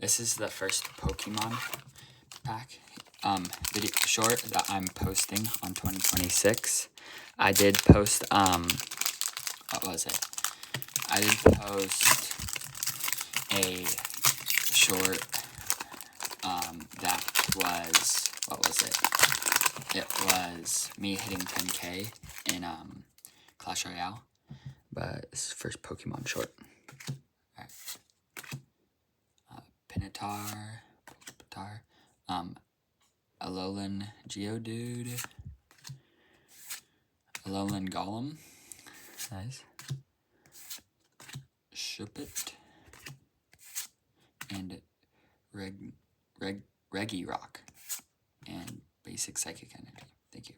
This is the first Pokemon pack video short that I'm posting on 2026. I did post what was it? I did post a short that was, what was it? It was me hitting 10K in Clash Royale, but this is the first Pokemon short. Alright. Pinitar, Alolan Geodude, Alolan Golem, nice, Shuppet, and Regirock, and basic Psychic Energy. Thank you.